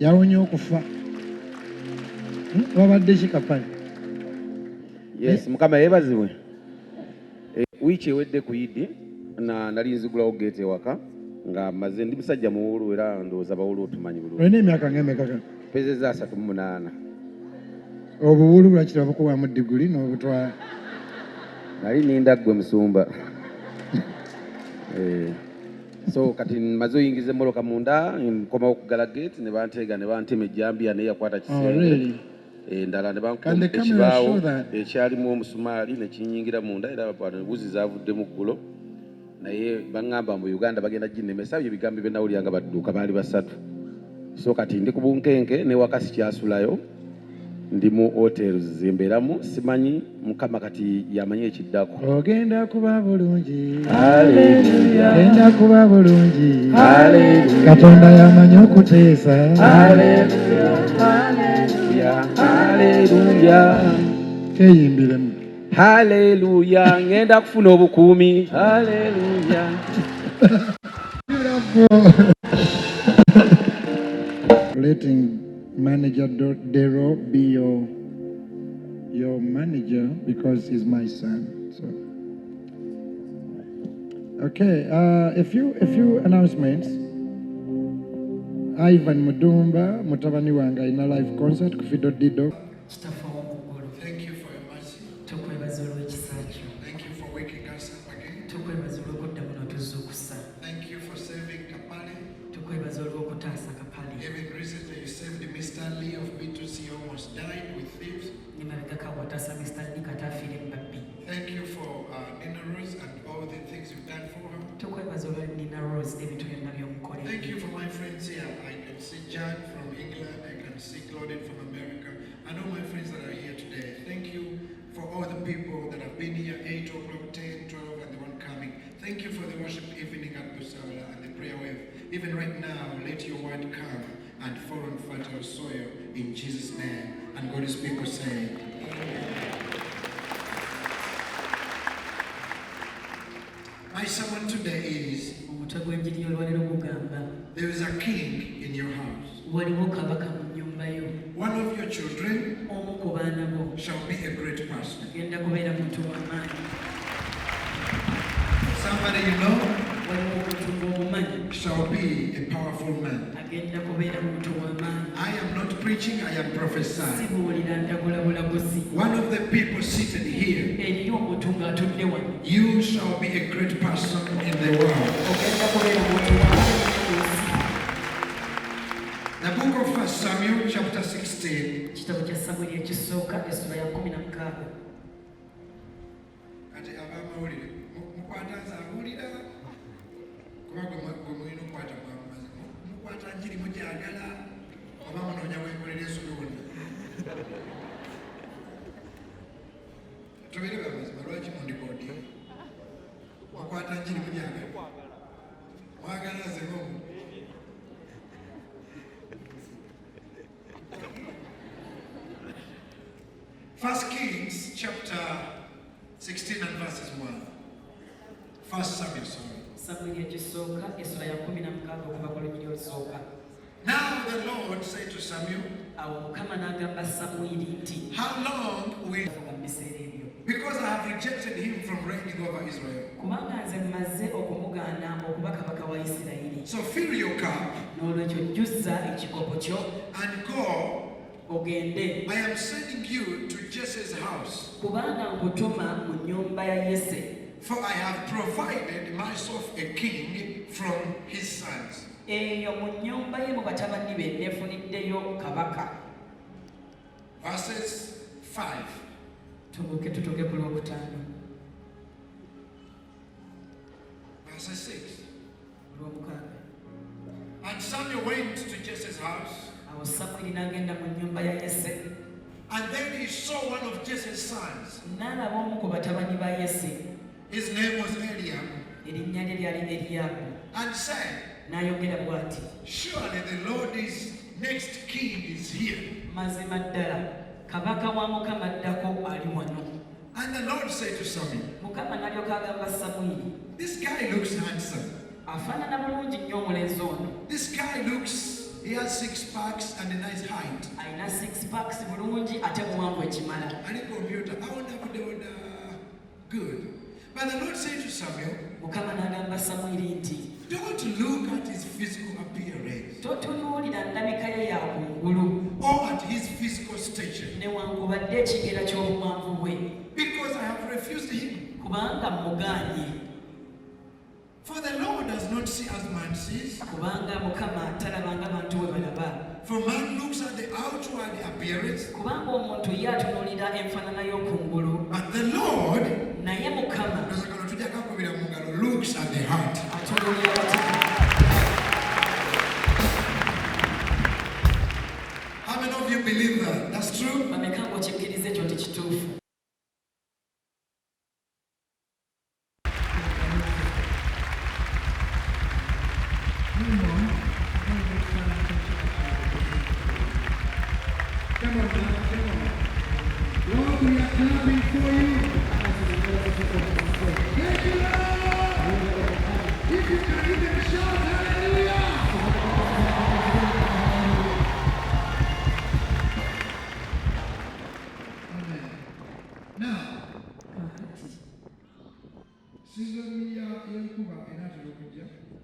Yawonye okufa. Wabadde ki Kapale? Yes, Mukama yeebazibwe. Wiiki ewedde ku Yidi nali nzigulawo geeti ewaka nga maze ndi musajja muwulu era ndowooza bawulu otumanyi bulungi. Olina emyaka ng'emeka? Mpezeza 38. Obuwulu bulakira bukuwamu diguli n'obutwala. Nali ninda ggwe musumba. So kati maze oyingiza emmoloka munda nkomawo okugala geeti ne banteega ne bantema ejjambiya naye yakwata kisenge. Endala ne bankuba ekibaawo ekyalimu omusumaali ne kinyingira munda era buzi zaavudde mu ggulo naye baŋŋamba mu Uganda bagenda ginnemesa bye bigambo bye nawulira nga badduuka baali 3. So kati ndi ku bunkenke ne wakasi kyasulayo ndi mu hotels zembeeramu simanyi Mukama kati yamanyi ekiddako. Ogenda kuba bulungi. Haleluya. Ogenda kuba bulungi. Haleluya. Katonda yamanyi okuteesa. Haleluya. Haleluya. Haleluya. Keyimbiremu. Haleluya. Ngenda kufuna obukuumi. Haleluya. Letting Manager Dero be your manager because he's my son. So, okay, a few announcements. Ivan Mudumba, Mutabani Wanga in a live concert, Kufido Dido. Thank you for your mercy. Thank you for waking us up again. Thank you for saving Kapale. Even recently you saved Mr. Lee of B2C, almost died with thieves. Thank you for Nina Rose and all the things you've done for her. Thank you for my friends here. I can see John from England, I can see Claudine from America, and all my friends that are here today. Thank you for all the people that have been here, 8 o'clock, 10, 12, and the one coming. Thank you for the worship evening at Busala and the prayer wave. Even right now, let your word come and fall on fertile soil in Jesus' name. And God's people say, Amen. My sermon today is, there is a king in your house. One of your children shall be a great person. Somebody you know shall be a powerful man. I am not preaching, I am prophesying. One of the people seated here, you shall be a great person in the world. The book of 1 Samuel chapter 16. First Kings chapter 16 and verses 1. First Samuel, Now the Lord said to Samuel, how long will... Because I have rejected him from reigning over Israel. So fill your cup and go. I am sending you to Jesse's house. For I have provided myself a king from his sons. Verses 5. Verses 6. And Samuel went to Jesse's house. And then he saw one of Jesse's sons. His name was Eliab. And said, surely the Lord's next king is here. And the Lord said to Samuel, this guy looks handsome. This guy looks He has 6 packs and a nice height. Aina 6 packs bulungi ate muwanvu ekimala. And a computer. Good. But the Lord said to Samuel, Mukama n'agamba Samwiri nti, don't look at his physical appearance totunuulira ndabika ye ya kungulu or at his physical stature, newankubadde ekigera ky'obuwanvu bwe, because I have refused him. kubanga mugaanye. For the Lord does not see as man sees. Kubanga Mukama talabanga bantu bwe balaba. For man looks at the outward appearance, Kubanga omuntu ye atunuulira enfaanana y'okungulu, but the Lord naye Mukama looks at the heart. atunuulira mutima. How many of you believe that? That's true? Bameka ng'okikkiriza ekyo nti kituufu. Come on, Lord, we are clapping for you. Thank you, Lord. If you can even shout hallelujah. Amen. Now, season me up in Cuba and I